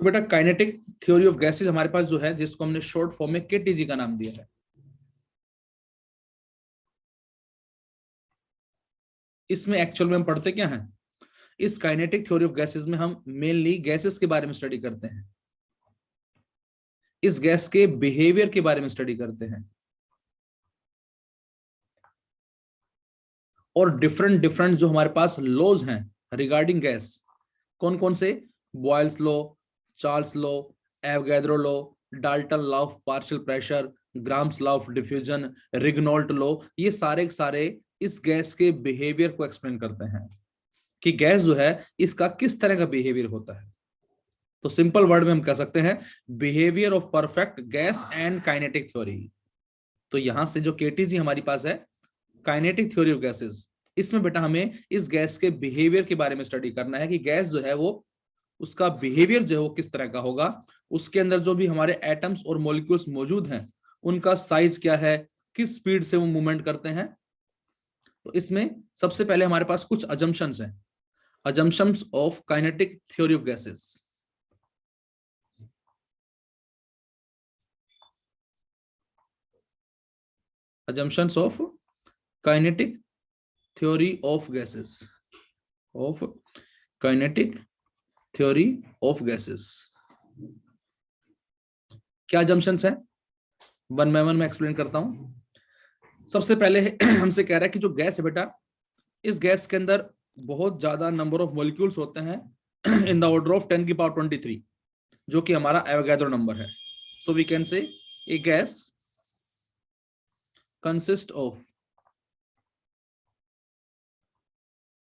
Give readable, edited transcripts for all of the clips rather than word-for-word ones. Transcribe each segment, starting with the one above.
तो बेटा kinetic theory of gases हमारे पास जो है, जिसको हमने शॉर्ट फॉर्म में केटीजी का नाम दिया है। इसमें एक्चुअल में हम पढ़ते क्या हैं? इस काइनेटिक थ्योरी ऑफ गैसेज में हम मेनली गैसेस के बारे में स्टडी करते हैं, इस गैस के बिहेवियर के बारे में स्टडी करते हैं, और डिफरेंट डिफरेंट जो हमारे पास लॉज हैं रिगार्डिंग गैस, कौन कौन से? Boyle's law, Charles law, Avogadro law, Dalton law of partial pressure, Graham's law of diffusion, Regnault law, ये सारे सारे इस गैस के बिहेवियर को एक्सप्लेन करते हैं कि गैस जो है इसका किस तरह का बिहेवियर होता है। तो सिंपल वर्ड में हम कह सकते हैं behaviour of perfect gas and kinetic theory. तो यहां से जो केटीजी हमारी पास है, काइनेटिक थ्योरी ऑफ गैसेस, इसमें बेटा हमें इस गैस के बिहेवियर के बारे में स्टडी करना है कि गैस जो है वो, उसका बिहेवियर जो है वो किस तरह का होगा, उसके अंदर जो भी हमारे एटम्स और मॉलिक्यूल्स मौजूद हैं उनका साइज क्या है, किस स्पीड से वो मूवमेंट करते हैं। तो इसमें सबसे पहले हमारे पास कुछ अजम्पशंस हैं, assumptions of kinetic theory of gases. assumptions of kinetic theory of gases, of kinetic theory of gases। क्या assumptions हैं? वन बाय वन मैं एक्सप्लेन करता हूं। सबसे पहले हमसे कह रहा है कि जो गैस है बेटा, इस गैस के अंदर बहुत ज्यादा नंबर ऑफ मॉलिक्यूल्स होते हैं इन द ऑर्डर ऑफ 10 की पावर 23, जो कि हमारा एवोगैड्रो नंबर है। सो we can say a gas consist of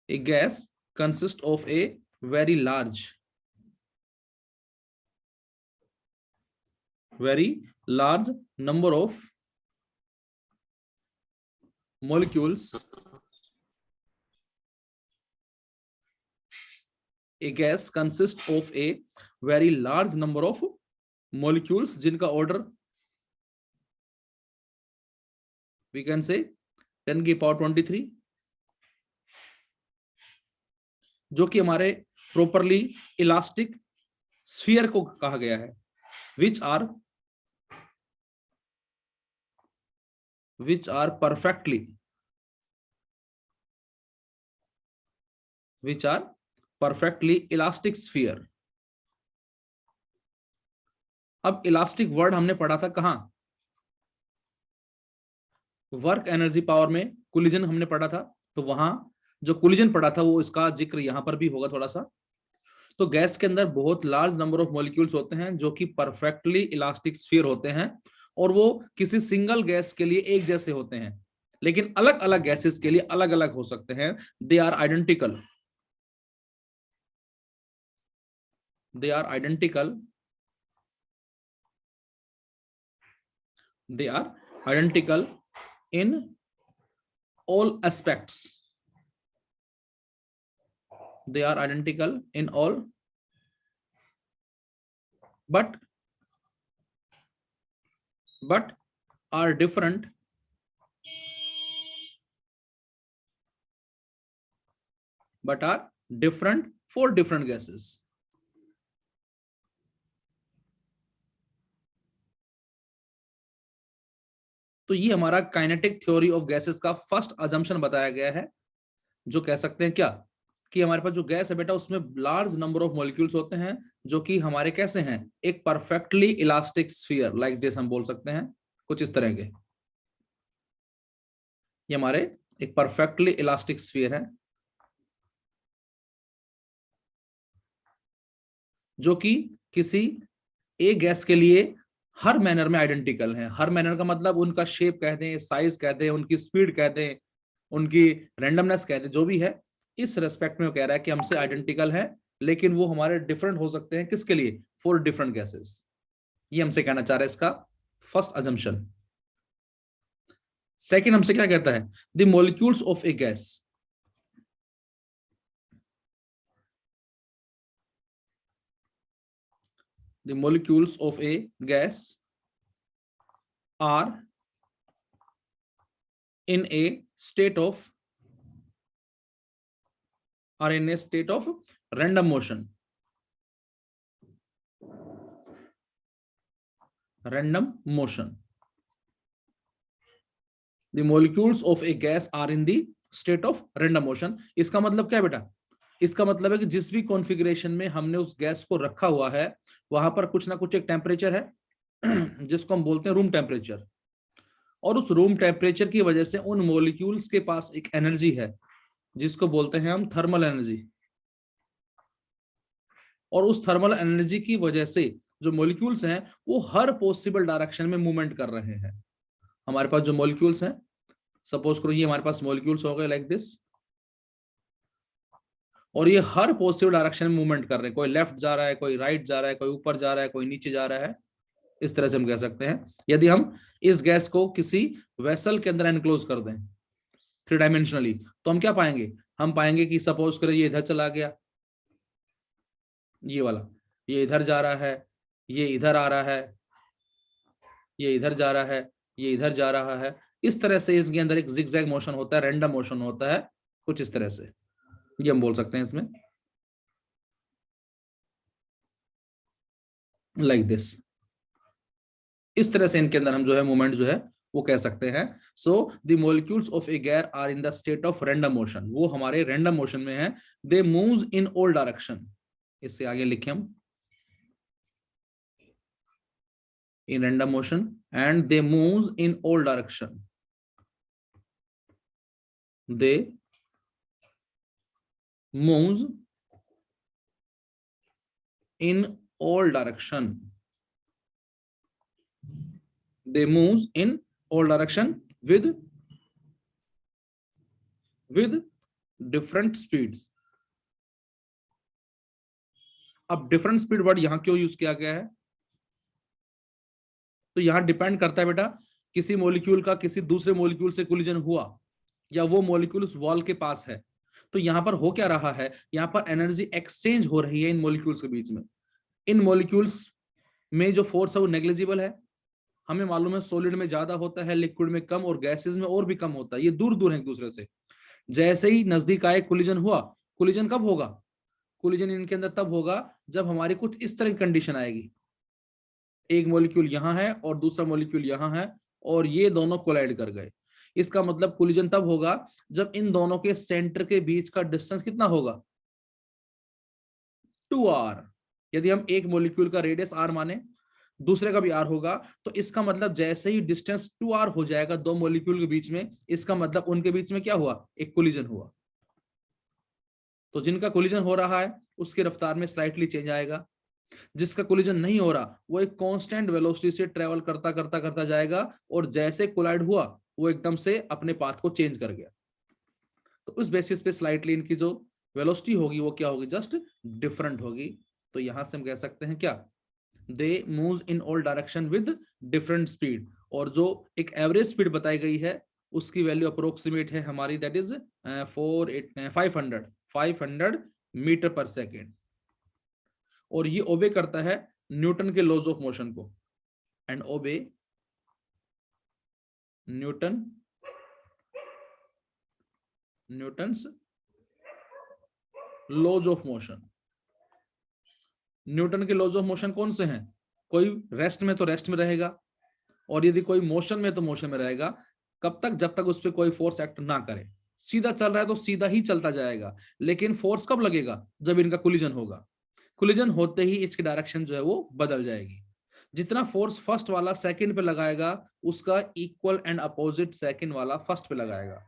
a gas consists of a very large number of molecules। a gas consists of a very large number of molecules जिनका order we can say 10 की power 23, जो कि हमारे properly elastic sphere को कहा गया है, which are perfectly elastic sphere। अब इलास्टिक वर्ड हमने पढ़ा था कहां? वर्क एनर्जी पावर में कोलिजन हमने पढ़ा था, तो वहां जो कोलिजन पढ़ा था वो इसका जिक्र यहां पर भी होगा थोड़ा सा। तो गैस के अंदर बहुत लार्ज नंबर ऑफ मॉलिक्यूल्स होते हैं जो कि परफेक्टली इलास्टिक स्फीयर होते हैं, और वो किसी सिंगल गैस के लिए एक जैसे होते हैं, लेकिन अलग अलग गैसेस के लिए अलग अलग हो सकते हैं। They are identical, they are identical, they are identical in all aspects, they are identical in all, but are different for different gases। तो ये हमारा काइनेटिक थ्योरी ऑफ गैसेस का फर्स्ट अजम्पशन बताया गया है, जो कह सकते हैं क्या कि हमारे पास जो गैस है बेटा उसमें लार्ज नंबर ऑफ मॉलिक्यूल्स होते हैं जो कि हमारे कैसे हैं, एक perfectly elastic sphere like this हम बोल सकते हैं, कुछ इस तरह के। ये हमारे एक परफेक्टली इलास्टिक स्फीयर है जो कि किसी एक गैस के लिए हर मैनर में आइडेंटिकल है। हर मैनर का मतलब उनका शेप कहते हैं, साइज कहते हैं, उनकी स्पीड कहते हैं, उनकी रैंडमनेस कहते हैं, जो भी है इस रेस्पेक्ट में वो कह रहा है कि हमसे आइडेंटिकल है, लेकिन वो हमारे डिफरेंट हो सकते हैं किसके लिए? For different gases. ये हमसे कहना चाह रहा है इसका फर्स्ट अजम्पशन। सेकेंड हमसे क्या कहता है? The molecules of a gas, the molecules of a gas are in a state of random motion। random motion. The molecules of a gas are in the state of random motion. इसका मतलब क्या है बेटा? इसका मतलब है कि जिस भी कॉन्फ़िगरेशन में हमने उस गैस को रखा हुआ है वहां पर कुछ ना कुछ एक टेम्परेचर है जिसको हम बोलते हैं रूम टेम्परेचर, और उस रूम टेम्परेचर की वजह से उन मॉलिक्यूल्स के पास एक एनर्जी है जिसको बोलते हैं हम थर्मल एनर्जी, और उस थर्मल एनर्जी की वजह से जो मॉलिक्यूल्स हैं वो हर पॉसिबल डायरेक्शन में मूवमेंट कर रहे हैं। हमारे पास जो मॉलिक्यूल्स हैं, सपोज करो ये हमारे पास मॉलिक्यूल्स हो गए लाइक दिस, और ये हर पॉसिबल डायरेक्शन में मूवमेंट कर रहे हैं, कोई लेफ्ट जा रहा है, कोई राइट जा रहा है, कोई ऊपर जा रहा है, कोई नीचे जा रहा है। इस तरह से हम कह सकते हैं। यदि हम इस गैस को किसी वेसल के अंदर एनक्लोज कर दें 3 डायमेंशनली, तो हम क्या पाएंगे? हम पाएंगे कि सपोज करें ये इधर चला गया, ये वाला, ये इधर जा रहा है, ये इधर आ रहा है, ये इधर जा रहा है, ये इधर जा रहा है। इस तरह से इसके अंदर एक जिगजैग मोशन होता है, रैंडम मोशन होता है, कुछ इस तरह से ये हम बोल सकते हैं इसमें, लाइक दिस। इस तरह से इनके अंदर हम जो है मूवमेंट जो है वो कह सकते हैं। So the molecules of a gas are in the state of random motion, वो हमारे रैंडम मोशन में है। They moves in all direction, इससे आगे लिखे हम, in random motion, and they moves in all direction. They moves in all direction. They moves in all direction with different speeds. अब different speed word यहां क्यों use किया गया है? तो यहां डिपेंड करता है बेटा, किसी मॉलिक्यूल का किसी दूसरे मॉलिक्यूल से कोलिजन हुआ या वो मॉलिक्यूल उस वॉल के पास है, तो यहां पर हो क्या रहा है? यहां पर एनर्जी एक्सचेंज हो रही है इन मॉलिक्यूल्स के बीच में। इन मॉलिक्यूल्स में जो फोर्स है वो नेग्लिजिबल है, हमें मालूम है सॉलिड में ज्यादा होता है, लिक्विड में कम, और गैसेस में और भी कम होता है। ये दूर दूर है एक दूसरे से। जैसे ही नजदीक आए कोलिजन हुआ, कोलिजन कब होगा? कोलिजन इनके अंदर तब होगा जब हमारी कुछ इस तरह की कंडीशन आएगी, एक मॉलिक्यूल यहां है और दूसरा मॉलिक्यूल यहां है और ये दोनों कोलाइड कर गए। इसका मतलब कोलिजन तब होगा जब इन दोनों के सेंटर के बीच का डिस्टेंस कितना होगा? 2r। यदि हम एक मॉलिक्यूल का रेडियस r माने, दूसरे का भी r होगा, तो इसका मतलब जैसे ही डिस्टेंस 2r हो जाएगा दो मॉलिक्यूल के बीच में, इसका मतलब उनके बीच में क्या हुआ? एक कोलिजन हुआ। तो जिनका कोलिजन हो रहा है उसकी रफ्तार में स्लाइटली चेंज आएगा, जिसका कोलिजन नहीं हो रहा वो एक कांस्टेंट वेलोसिटी से ट्रेवल करता करता करता जाएगा, और जैसे कोलाइड हुआ वो एकदम से अपने पाथ को चेंज कर गया। तो उस बेसिस पे स्लाइटली इनकी जो वेलोसिटी होगी वो क्या होगी? जस्ट डिफरेंट होगी। तो यहां से हम कह सकते हैं क्या? They moves in all direction with different speed, और जो एक एवरेज स्पीड बताई गई है उसकी वैल्यू अप्रोक्सीमेट है हमारी, that is 500 meter per second, और ये ओबे करता है न्यूटन के लॉज ऑफ मोशन को, and obey Newton's laws of motion. Newton के लॉज ऑफ मोशन कौन से हैं? कोई रेस्ट में तो रेस्ट में रहेगा, और यदि कोई मोशन में तो मोशन में रहेगा। कब तक? जब तक उस पर कोई फोर्स एक्ट ना करे। सीधा चल रहा है तो सीधा ही चलता जाएगा, लेकिन फोर्स कब लगेगा? जब इनका कोलिजन होगा। कोलिजन होते ही इसकी डायरेक्शन जो है वो बदल जाएगी। जितना फोर्स फर्स्ट वाला सेकंड पे लगाएगा उसका इक्वल एंड अपोजिट सेकंड वाला फर्स्ट पे लगाएगा।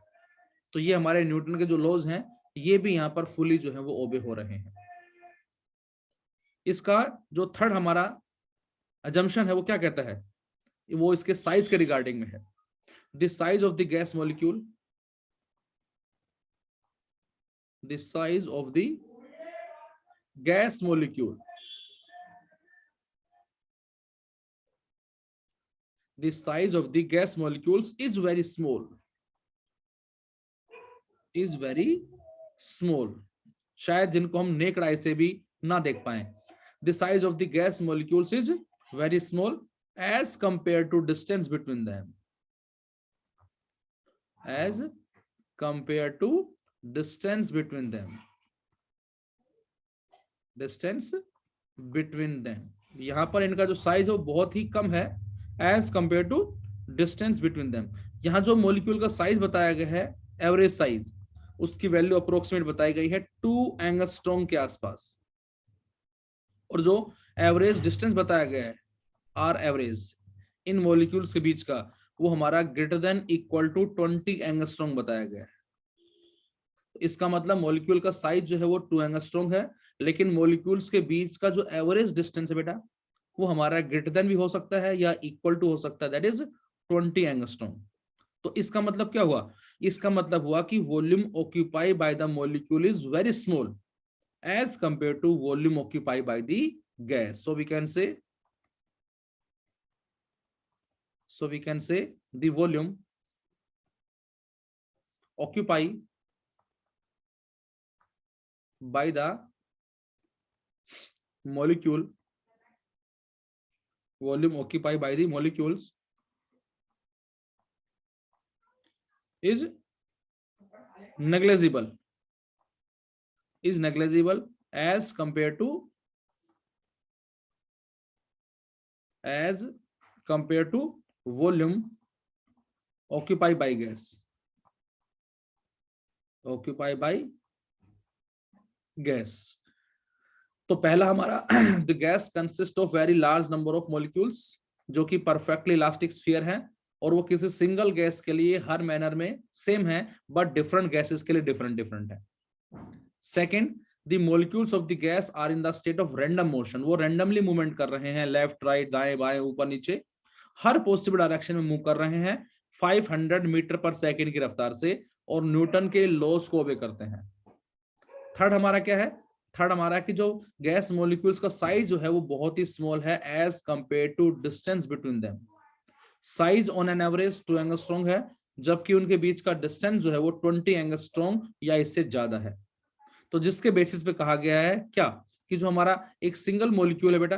तो ये हमारे न्यूटन के जो लॉज हैं ये भी यहाँ पर फुली जो है वो ओबे हो रहे हैं। इसका जो थर्ड हमारा अजम्पशन है वो क्या कहता है? वो इसके साइज के रिगार्डिंग में है। The size of the gas molecule, the size of the gas molecule, the size of the gas molecules is very small, शायद जिनको हम नेक्ड आई से भी ना देख पाए। the size of the gas molecules is very small as compared to distance between them, as compared to distance between them, distance between them। यहां पर इनका जो साइज है वो बहुत ही कम है as compare to distance between them. यहाँ जो मॉलिक्यूल का साइज बताया गया है, एवरेज साइज, उसकी वैल्यू अप्रोक्सीमेट बताई गई है 2 एंगस्ट्रॉम के आसपास, और जो एवरेज डिस्टेंस बताया गया है, आर एवरेज इन मॉलिक्यूल्स के बीच का, वो हमारा greater than equal to 20 angstrom बताया गया है। इसका मतलब मॉलिक्यूल का साइज जो है वो 2 एंगस्ट्रॉम है, लेकिन मॉलिक्यूल्स के बीच का जो एवरेज डिस्टेंस है बेटा, वो हमारा ग्रेटर देन भी हो सकता है या इक्वल टू हो सकता है, दैट इज 20 एंगस्ट्रॉम। तो इसका मतलब क्या हुआ? इसका मतलब हुआ कि volume occupy by the molecule is very small as compare to volume occupy by the gas. So we can say the volume occupied by the molecule, volume occupied by the molecules is negligible as compared to volume occupied by gas, तो पहला हमारा the gas consist of very large number of molecules, जो कि perfectly elastic sphere है, और वो किसी single gas के लिए हर मैनर में सेम है, बट डिफरेंट गैसेस के लिए डिफरेंट है। Second, the molecules of the gas are in the state of random motion, वो रैंडमली मूवमेंट कर रहे हैं, लेफ्ट राइट दाएं बाएं ऊपर नीचे, हर पॉसिबल डायरेक्शन में मूव कर रहे हैं 500 मीटर पर सेकेंड की रफ्तार से, और न्यूटन के लॉज को ओबे करते हैं। थर्ड हमारा क्या है? थर्ड हमारा कि जो गैस मॉलिक्यूल्स का साइज जो है वो बहुत ही स्मॉल है as compare to distance between them. Size on an average 2 angstrom है, जबकि उनके बीच का डिस्टेंस जो है वो 20 एंगस्ट्रॉम या इससे ज्यादा है। तो जिसके बेसिस पे कहा गया है क्या, कि जो हमारा एक सिंगल मॉलिक्यूल है बेटा,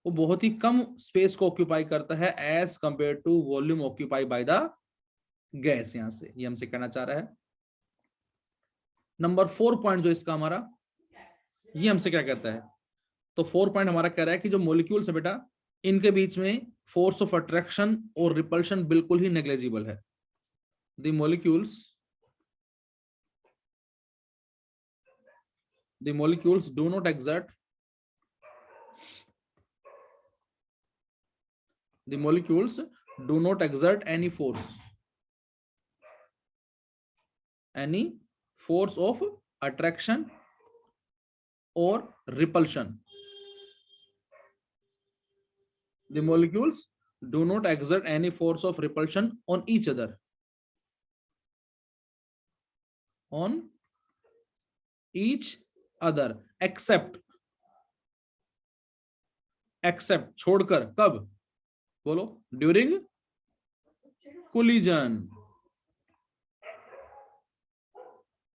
वो बहुत ही कम स्पेस को ऑक्यूपाई करता है as compare to volume occupy by the gas. यहां से ये हमसे कहना चाह रहा है। नंबर 4 पॉइंट जो इसका हमारा, ये हमसे क्या कहता है? तो 4 पॉइंट हमारा कह रहा है कि जो मॉलिक्यूल्स है बेटा, इनके बीच में फोर्स ऑफ अट्रैक्शन और रिपल्शन बिल्कुल ही नेग्लिजिबल है। The molecules do not exert any force of attraction or repulsion. The molecules do not exert any force of repulsion on each other, except छोड़कर, कब? बोलो, ड्यूरिंग कोलिजन।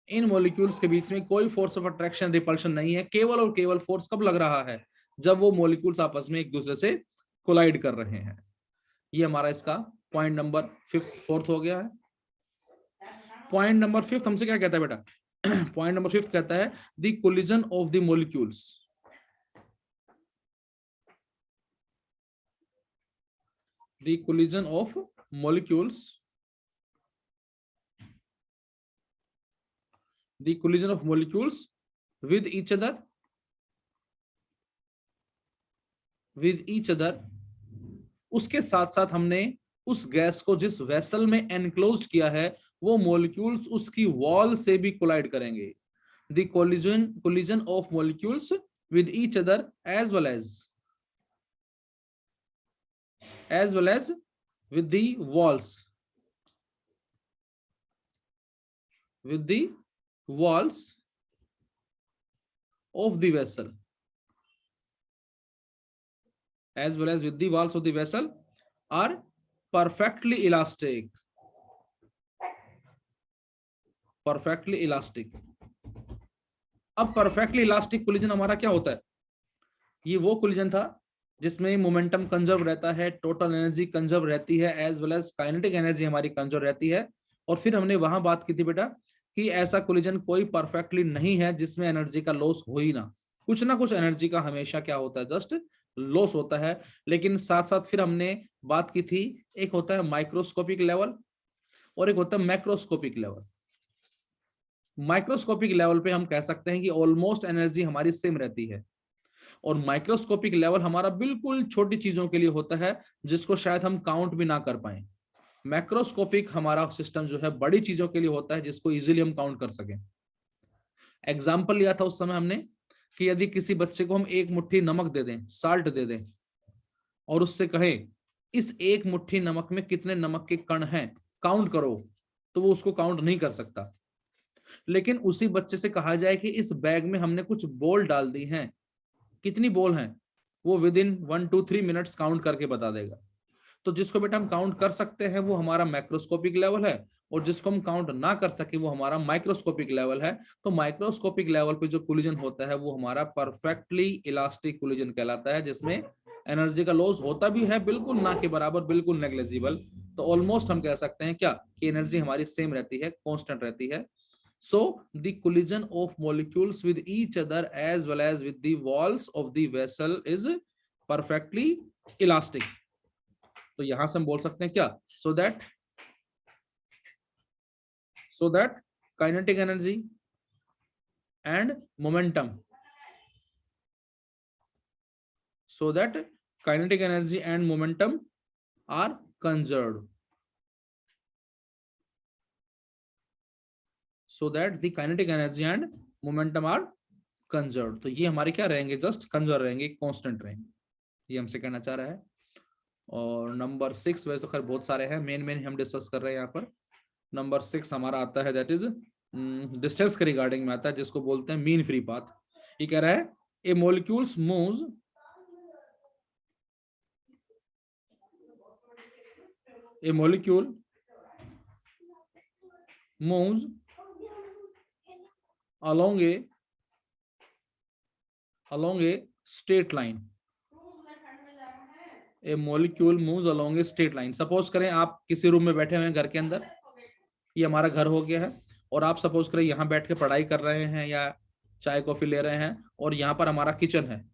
इन molecules के बीच में कोई force of attraction repulsion नहीं है, केवल और केवल फोर्स कब लग रहा है? जब वो मॉलिक्यूल्स आपस में एक दूसरे से कोलाइड कर रहे हैं। ये हमारा इसका पॉइंट नंबर 4th हो गया है। पॉइंट नंबर 5 हमसे क्या कहता है बेटा? पॉइंट नंबर 5 कहता है the collision of the molecules, the collision of molecules with each other, उसके साथ साथ हमने उस गैस को जिस वेसल में एनक्लोज्ड किया है, वो मॉलिक्यूल्स उसकी वॉल से भी कोलाइड करेंगे। the collision of molecules with each other as well as with the walls of the vessel, as well as with the walls of the vessel, are perfectly elastic. अब perfectly elastic collision हमारा क्या होता है? ये वो collision था जिसमें momentum conserve रहता है, टोटल एनर्जी कंजर्व रहती है, as well as kinetic energy हमारी कंजर्व रहती है। और फिर हमने वहां बात की थी बेटा कि ऐसा कोलिजन कोई परफेक्टली नहीं है जिसमें एनर्जी का लॉस हो ही ना कुछ एनर्जी का हमेशा क्या होता है, जस्ट लॉस होता है। लेकिन साथ साथ फिर हमने बात की थी, एक होता है माइक्रोस्कोपिक लेवल और एक होता है मैक्रोस्कोपिक लेवल। माइक्रोस्कोपिक लेवल पे हम कह सकते हैं कि ऑलमोस्ट एनर्जी हमारी सेम रहती है, और माइक्रोस्कोपिक लेवल हमारा बिल्कुल छोटी चीजों के लिए होता है जिसको शायद हम काउंट भी ना कर पाए। मैक्रोस्कोपिक हमारा सिस्टम जो है बड़ी चीजों के लिए होता है जिसको इजीली हम काउंट कर सकें। एग्जाम्पल लिया था उस समय हमने कि यदि किसी बच्चे को हम एक मुट्ठी नमक दे दें, साल्ट दे दें, और उससे कहें इस एक मुट्ठी नमक में कितने नमक के कण हैं, काउंट करो, तो वो उसको काउंट नहीं कर सकता। लेकिन उसी बच्चे से कहा जाए कि इस बैग में हमने कुछ बॉल डाल दी हैं, कितनी बॉल हैं, वो with in 1 to 3 minutes count करके बता देगा। तो जिसको बेटा हम काउंट कर सकते हैं वो हमारा मैक्रोस्कोपिक लेवल है, और जिसको हम काउंट ना कर सके वो हमारा माइक्रोस्कोपिक लेवल है। तो माइक्रोस्कोपिक लेवल पे जो कोलिजन होता है वो हमारा परफेक्टली इलास्टिक कोलिजन कहलाता है, जिसमें एनर्जी का लॉस होता भी है, बिल्कुल ना के बराबर, बिल्कुल नेग्लिजिबल। तो ऑलमोस्ट हम कह सकते हैं क्या कि एनर्जी हमारी सेम रहती है, कांस्टेंट रहती है। So the collision of molecules with each other as well as with the walls of the vessel is perfectly elastic. तो यहां से हम बोल सकते हैं क्या, so that kinetic energy and momentum, so that kinetic energy and momentum are conserved, so that the kinetic energy and momentum are conserved। तो ये हमारे क्या रहेंगे, जस्ट कंजर्व रहेंगे, कांस्टेंट रहेंगे, ये हमसे कहना चाह रहा है। और नंबर 6, वैसे तो खैर बहुत सारे हैं, मेन हम डिस्कस कर रहे हैं यहाँ पर। नंबर 6 हमारा आता है, दैट इज डिस्टेंस के रिगार्डिंग में आता है, जिसको बोलते हैं मीन फ्री पाथ। ये कह रहा है a molecules moves a molecule moves along a straight line। a molecule moves along a straight line। Suppose करें आप किसी रूम में बैठे हुए हैं घर के अंदर, ये हमारा घर हो गया है, और आप सपोज करें यहाँ बैठ के पढ़ाई कर रहे हैं या चाय कॉफी ले रहे हैं, और यहाँ पर हमारा किचन है,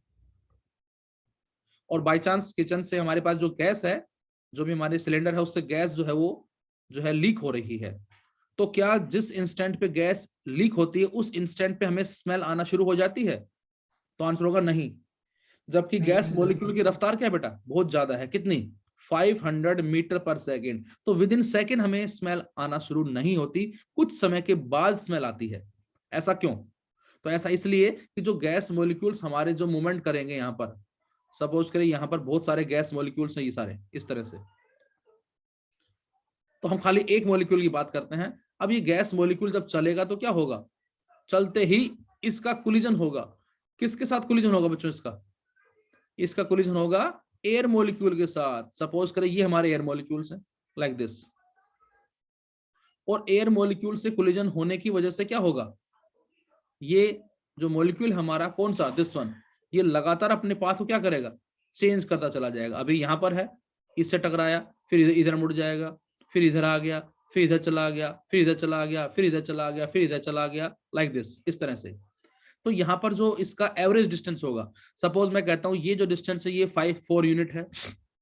और बाय चांस किचन से हमारे पास जो गैस है, जो भी हमारे सिलेंडर है, उससे गैस जो है वो जो है लीक हो रही है। तो क्या जिस इंस्टेंट पे गैस लीक होती है उस इंस्टेंट पे हमें स्मेल आना शुरू हो जाती है? तो आंसर होगा नहीं। जबकि गैस मॉलिक्यूल की रफ्तार क्या है बेटा, बहुत ज्यादा है, कितनी, 500 मीटर पर सेकेंड। तो विद इन सेकेंड हमें स्मेल आना शुरू नहीं होती, कुछ समय के बाद स्मेल आती है। ऐसा क्यों? तो ऐसा इसलिए कि जो गैस मॉलिक्यूल्स हमारे जो मूवमेंट करेंगे, यहाँ पर सपोज करें यहाँ पर बहुत सारे गैस मॉलिक्यूल्स हैं, ये सारे इस तरह से, तो हम खाली एक मॉलिक्यूल की बात करते हैं। अब ये गैस मॉलिक्यूल जब चलेगा तो क्या होगा, चलते ही इसका कोलिजन होगा। किसके साथ कोलिजन होगा बच्चों? इसका कोलिजन होगा एयर मॉलिक्यूल के साथ। सपोज करें ये हमारे एयर मॉलिक्यूल्स हैं, लाइक दिस, और एयर मॉलिक्यूल से कोलिजन होने की वजह से क्या होगा, ये जो मॉलिक्यूल हमारा कौन सा, दिस वन, ये लगातार अपने पाथ को क्या करेगा, चेंज करता चला जाएगा। अभी यहाँ पर है, इससे टकराया, फिर इधर मुड़ जाएगा, फिर इधर आ गया, फिर इधर चला गया, फिर इधर चला गया, फिर इधर चला गया, फिर इधर चला गया, लाइक दिस, इस तरह से। तो यहाँ पर जो इसका एवरेज डिस्टेंस होगा, सपोज मैं कहता हूँ ये जो डिस्टेंस है ये 4 यूनिट है,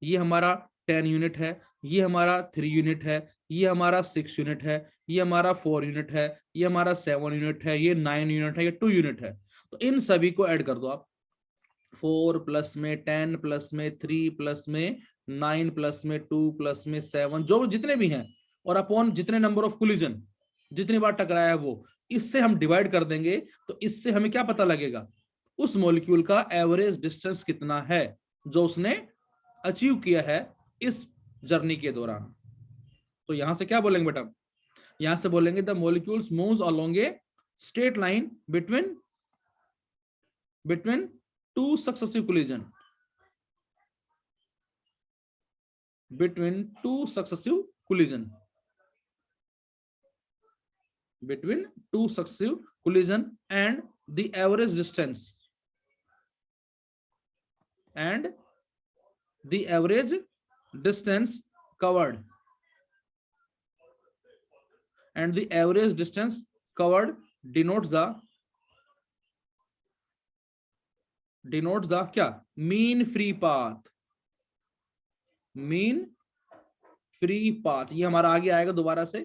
ये हमारा 10 यूनिट है, ये हमारा 3 यूनिट है, ये हमारा 6 यूनिट है, ये हमारा 4 यूनिट है, ये हमारा 7 यूनिट है, ये 9 यूनिट है, ये 2 यूनिट है। तो इन सभी को ऐड कर दो आप, 4 प्लस में 10 प्लस में 3 प्लस में 9 प्लस में 2 प्लस में 7, जो जितने भी हैं, और अपॉन जितने नंबर ऑफ कोलिजन, जितनी बार टकराया है वो, इससे हम डिवाइड कर देंगे। तो इससे हमें क्या पता लगेगा, उस मॉलिक्यूल का एवरेज डिस्टेंस कितना है जो उसने अचीव किया है इस जर्नी के दौरान। तो यहां से क्या बोलेंगे बेटा, यहां से बोलेंगे the molecules moves along a straight line between two successive collision, between two successive collision and the average distance covered denotes the denotes the क्या, mean free path, mean free path. ये हमारा आगे आएगा दोबारा से,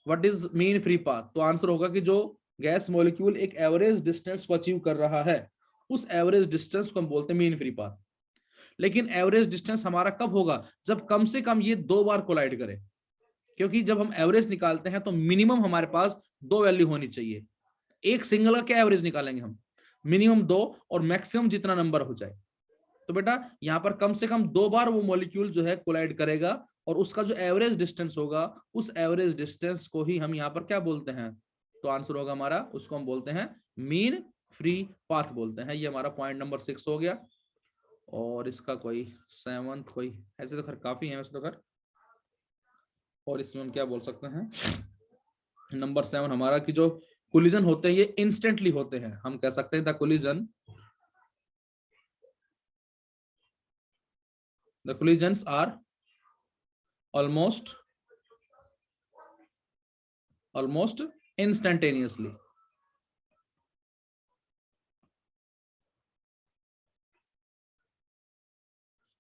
what is mean free path. तो answer होगा कि जो गैस मॉलिक्यूल एक एवरेज डिस्टेंस को अचीव कर रहा है, उस एवरेज डिस्टेंस को हम बोलते हैं मीन फ्री पाथ। लेकिन एवरेज डिस्टेंस हमारा कब होगा, जब कम से कम ये 2 बार कोलाइड करे, क्योंकि जब हम एवरेज निकालते हैं तो मिनिमम हमारे पास 2 वैल्यू होनी चाहिए। एक सिंगल का क्या एवरेज निकालेंगे हम, मिनिमम 2 और मैक्सिमम जितना नंबर हो जाए। तो बेटा यहां पर कम से कम 2 बार वो मॉलिक्यूल जो है कोलाइड करेगा, और उसका जो एवरेज डिस्टेंस होगा, उस एवरेज डिस्टेंस को ही हम यहाँ पर क्या बोलते हैं, तो आंसर होगा हमारा, उसको हम बोलते हैं मीन फ्री पाथ बोलते हैं। ये हमारा पॉइंट नंबर 6 हो गया। और इसका कोई 7th कोई, ऐसे तो खैर काफी है वैसे तो खैर, और इसमें हम क्या बोल सकते हैं, नंबर 7 हमारा कि जो कोलिजन होते हैं ये इंस्टेंटली होते हैं। हम कह सकते हैं the collision, the collisions are almost instantaneously.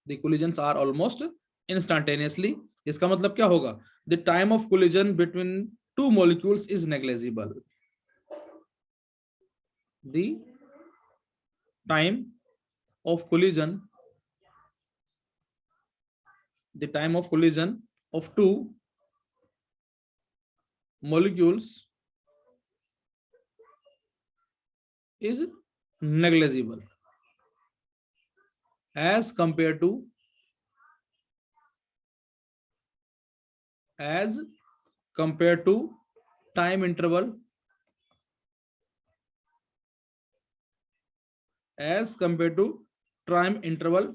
The collisions are almost instantaneously. इसका मतलब क्या होगा, the time of collision between two molecules is negligible. The time of collision, the time of collision of two molecules is negligible as compared to time interval, as compared to time interval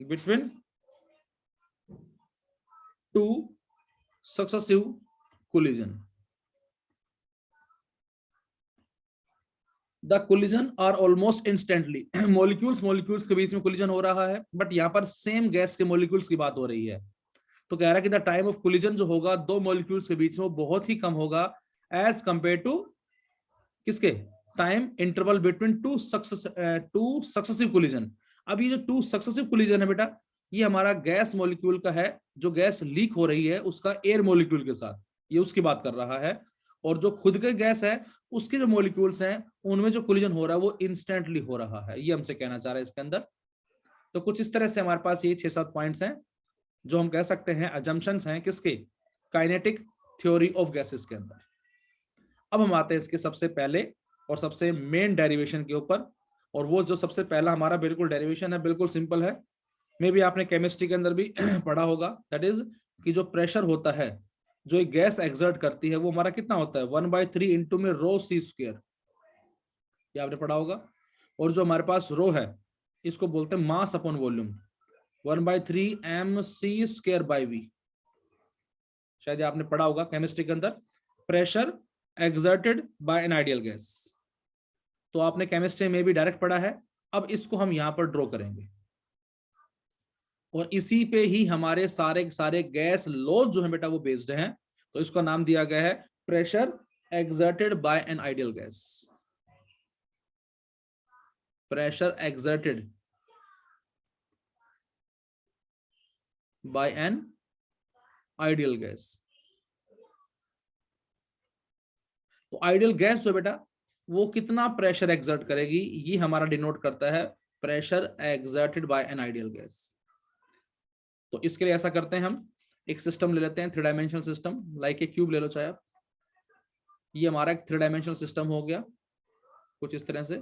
between two successive collision. The collision are almost instantly. Molecules के बीच में collision हो रहा है, but यहाँ पर same gas के molecules की बात हो रही है। तो कह रहा है कि द टाइम ऑफ कोलिजन जो होगा दो मॉलिक्यूल्स के बीच में, वो बहुत ही कम होगा एज कंपेयर टू किसके, time interval between two successive collision. अब ये जो टू सक्सेसिव कोलिजन है बेटा, ये हमारा गैस मॉलिक्यूल का है, जो गैस लीक हो रही है उसका एयर मॉलिक्यूल के साथ, ये उसकी बात कर रहा है। और जो खुद के गैस है उसके जो मॉलिक्यूल्स हैं उनमें जो कोलिजन हो रहा है वो इंस्टेंटली हो रहा है, ये हमसे कहना चाह रहा है इसके अंदर। तो कुछ इस तरह से हमारे पास ये 6-7 पॉइंट्स हैं जो हम कह सकते हैं अजम्पशंस हैं किसके, काइनेटिक थ्योरी ऑफ गैसेस के अंदर। अब हम आते हैं इसके सबसे पहले और सबसे मेन डेरिवेशन के ऊपर, और वो जो सबसे पहला हमारा बिल्कुल डेरिवेशन है, बिल्कुल सिंपल है, मे भी आपने केमिस्ट्री के अंदर भी पढ़ा होगा। दैट इज कि जो प्रेशर होता है जो एक गैस एक्सर्ट करती है, वो हमारा कितना होता है, 1/3 इंटू में रो सी स्क्वायर, ये आपने पढ़ा होगा। और जो हमारे पास रो है इसको बोलते हैं मास अपॉन वॉल्यूम, 1/3 mc²/v, शायद आपने पढ़ा होगा केमिस्ट्री के अंदर। Pressure exerted by an ideal gas, तो आपने केमिस्ट्री में भी डायरेक्ट पढ़ा है। अब इसको हम यहां पर ड्रॉ करेंगे, और इसी पे ही हमारे सारे गैस लॉज जो है बेटा वो बेस्ड हैं। तो इसका नाम दिया गया है pressure exerted by an ideal gas, pressure exerted by an ideal gas. तो आइडियल गैस जो बेटा वो कितना प्रेशर एक्सर्ट करेगी, ये हमारा डिनोट करता है pressure exerted by an ideal gas. तो इसके लिए ऐसा करते हैं, हम एक सिस्टम ले लेते हैं, 3 dimensional system, like a cube ले लो चाहे आप। ये हमारा एक 3 डायमेंशनल सिस्टम हो गया कुछ इस तरह से।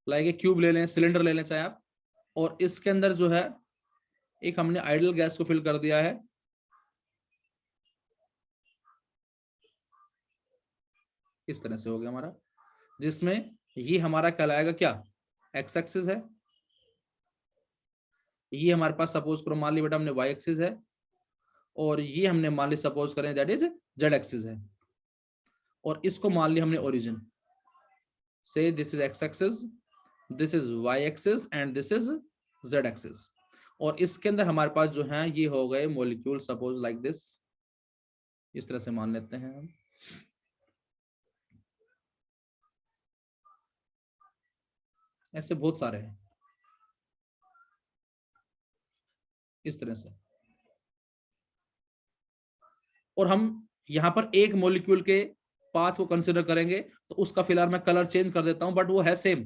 लाइक ए क्यूब ले लें, सिलेंडर ले लें चाहे आप, और इसके अंदर जो है एक हमने आइडियल गैस को फिल कर दिया है। इस तरह से हो गया हमारा, जिसमें ये हमारा कहलाएगा क्या, एक्स एक्सिस है। ये हमारे पास सपोज करो मान ली बेटा हमने वाई एक्सिस है, और ये हमने मान ली सपोज करें दैट इज जेड एक्सिस है, और इसको मान ली हमने ओरिजिन से, this is x axis, this is y axis and this is z axis. और इसके अंदर हमारे पास जो है ये हो गए मॉलिक्यूल, सपोज लाइक दिस, इस तरह से मान लेते हैं हम। ऐसे बहुत सारे हैं इस तरह से। और हम यहां पर एक मॉलिक्यूल के पाथ को कंसिडर करेंगे, तो उसका फिलहाल मैं कलर चेंज कर देता हूं, बट वो है सेम,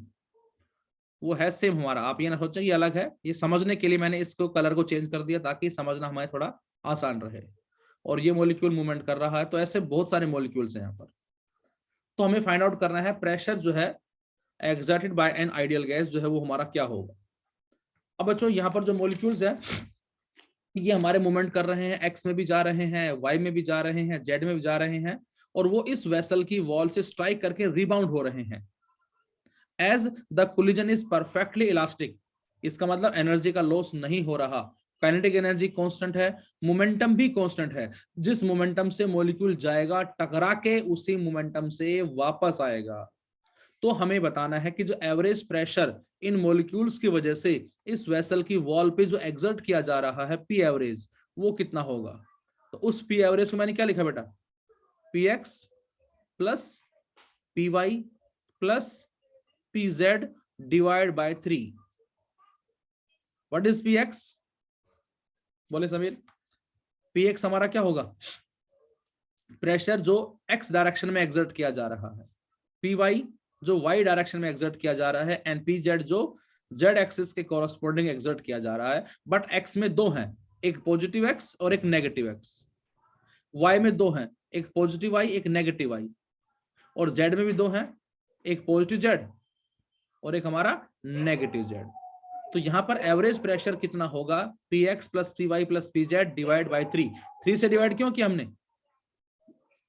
वो है सेम हमारा। आप ये ना सोचें ये अलग है, ये समझने के लिए मैंने इसको कलर को चेंज कर दिया ताकि समझना हमारे थोड़ा आसान रहे। और ये मॉलिक्यूल मूवमेंट कर रहा है, तो ऐसे बहुत सारे मॉलिक्यूल्स हैं यहाँ पर। तो हमें फाइंड आउट करना है प्रेशर जो है exerted by an ideal gas जो है वो हमारा क्या होगा। अब बच्चों यहाँ पर जो मॉलिक्यूल्स हैं ये हमारे मूवमेंट कर रहे हैं, एक्स में भी जा रहे हैं, वाई में भी जा रहे हैं, जेड में भी जा रहे हैं, और वो इस वेसल की वॉल से स्ट्राइक करके रिबाउंड हो रहे हैं। As the collision is perfectly elastic, इसका मतलब एनर्जी का लॉस नहीं हो रहा, काइनेटिक एनर्जी कांस्टेंट है, मोमेंटम भी कांस्टेंट है। जिस मोमेंटम से मॉलिक्यूल जाएगा टकरा के उसी मोमेंटम से वापस आएगा। तो हमें बताना है कि जो एवरेज प्रेशर इन मॉलिक्यूल्स की वजह से इस वेसल की वॉल पे जो एक्सर्ट किया जा रहा है पी एवरेज, वो कितना होगा। तो उस पी एवरेज को मैंने क्या लिखा बेटा, P x plus P y plus P z divide by 3। What is P x, बोले समीर। पी एक्स हमारा क्या होगा, प्रेशर जो एक्स डायरेक्शन में एक्सर्ट किया जा रहा है, पी वाई जो वाई डायरेक्शन में एक्सर्ट किया जा रहा है, एंड पी जेड जो जेड एक्सिस के कॉरस्पॉन्डिंग एक्सर्ट किया जा रहा है। बट एक्स में दो हैं, एक पॉजिटिव एक्स और एक नेगेटिव एक्स। वाई में दो हैं, एक पॉजिटिव वाई एक नेगेटिव वाई। और जेड में भी दो हैं, एक पॉजिटिव जेड और एक हमारा नेगेटिव जेड। तो यहां पर एवरेज प्रेशर कितना होगा, P x plus P y plus P z divide by 3। 3 से डिवाइड क्यों किया हमने,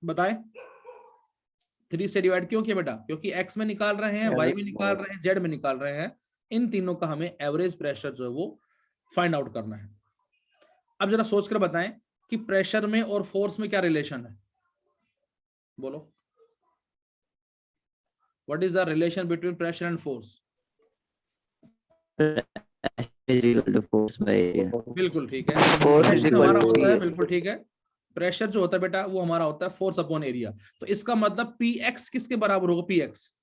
बताएं। 3 से डिवाइड क्यों किया बेटा, क्योंकि x में निकाल रहे हैं, y में निकाल रहे हैं, z में निकाल रहे हैं। इन तीनों का हमें एवरेज प्रेशर जो है वो फाइंड आउट करना है। अब जरा सोचकर बताएं कि प्रेशर में और फोर्स में क्या रिलेशन है, बोलो। What is the relation between pressure and force. बिल्कुल ठीक है, हमारा होता है, बिल्कुल ठीक है। प्रेशर जो होता है बेटा वो हमारा होता है फोर्स अपॉन एरिया। तो इसका मतलब पी एक्स किसके बराबर होगा, P x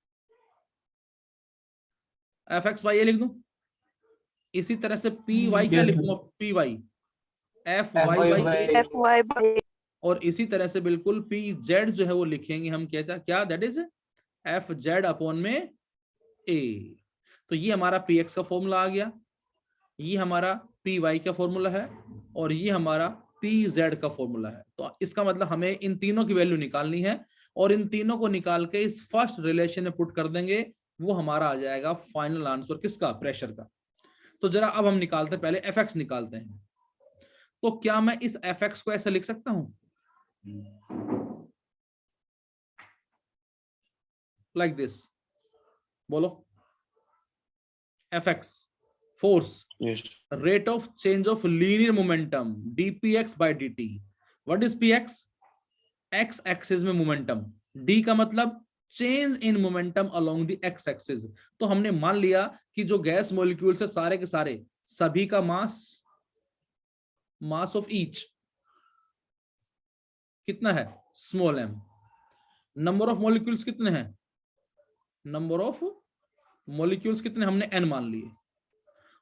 F x y, ये लिख दूं। इसी तरह से पी वाई क्या लिखूंगा, P y F y by, और इसी तरह से बिल्कुल पी जेड जो है वो लिखेंगे हम कहता क्या, that is F Z upon में ए। तो ये हमारा पी एक्स का फॉर्मूला आ गया, ये हमारा पी वाई का फॉर्मूला है, और ये हमारा पी जेड का फॉर्मूला है। तो इसका मतलब हमें इन तीनों की वैल्यू निकालनी है, और इन तीनों को निकाल के इस फर्स्ट रिलेशन में पुट कर देंगे, वो हमारा आ जाएगा फाइनल आंसर किसका, प्रेशर का। तो जरा अब हम निकालते हैं, पहले एफ एक्स निकालते हैं। तो क्या मैं इस एफ एक्स को ऐसे लिख सकता हूं, लाइक दिस, बोलो। F x force, rate of change of linear momentum dpx by dt. What is px, x axis में momentum, d का मतलब change in momentum along the x axis। तो हमने मान लिया कि जो गैस मॉलिक्यूल से सारे के सारे सभी का मास ऑफ ईच कितना है, small m। Number of molecules कितने हैं, नंबर ऑफ मॉलिक्यूल्स कितने हमने n मान लिए।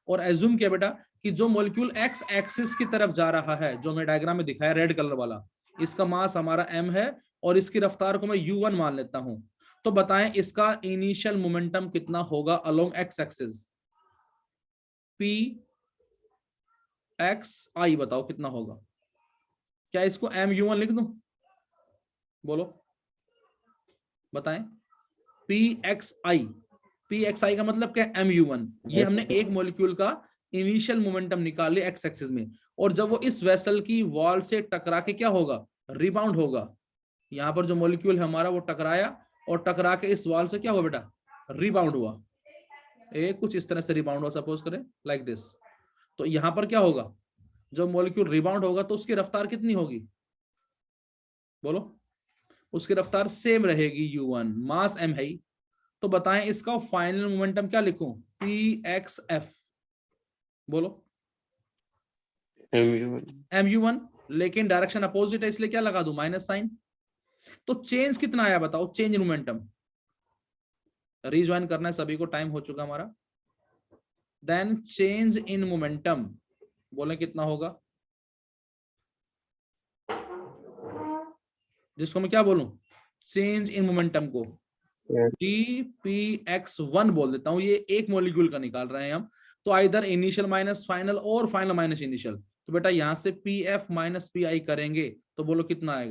और एज्यूम किया बेटा कि जो मॉलिक्यूल एक्स एक्सिस की तरफ जा रहा है, जो मैं डायग्राम में दिखाया रेड कलर वाला, इसका मास हमारा m है, और इसकी रफ्तार को मैं u1 मान लेता हूं। तो बताएं इसका इनिशियल मोमेंटम कितना होगा along x axis, p x i, बताओ कितना होगा। क्या इसको m u1 लिख दूं, बोलो बताएं। p x i का मतलब क्या, m u1। ये हमने एक मॉलिक्यूल का इनिशियल मोमेंटम निकाल लिया एक्स एक्सिस में, और जब वो इस वेसल की वॉल से टकरा के क्या होगा, रिबाउंड होगा। यहां पर जो मॉलिक्यूल है हमारा वो टकराया, और टकरा के इस वॉल से क्या हुआ बेटा, रिबाउंड हुआ। कुछ इस तरह से रिबाउंड हुआ, सपोज करें लाइक दिस। तो यहां पर क्या होगा, जब मॉलिक्यूल रिबाउंड होगा तो उसकी रफ्तार कितनी होगी, बोलो। उसकी रफ्तार सेम रहेगी u1, मास m है। तो बताएं इसका फाइनल मोमेंटम क्या लिखूं, pxf, बोलो। mu1 लेकिन डायरेक्शन अपोजिट है इसलिए क्या लगा दूं, माइनस साइन। तो चेंज कितना आया बताओ, चेंज इन मोमेंटम। रीज्वाइन करना है सभी को, टाइम हो चुका हमारा। देन चेंज इन मोमेंटम बोले कितना होगा, जिसको मैं क्या बोलूं, चेंज इन मोमेंटम को dpx1 बोल देता हूं। ये एक मॉलिक्यूल का निकाल रहे हैं हम, तो आइदर इनिशियल माइनस फाइनल और फाइनल माइनस इनिशियल। तो बेटा यहां से pf माइनस पी करेंगे तो बोलो कितना आएगा,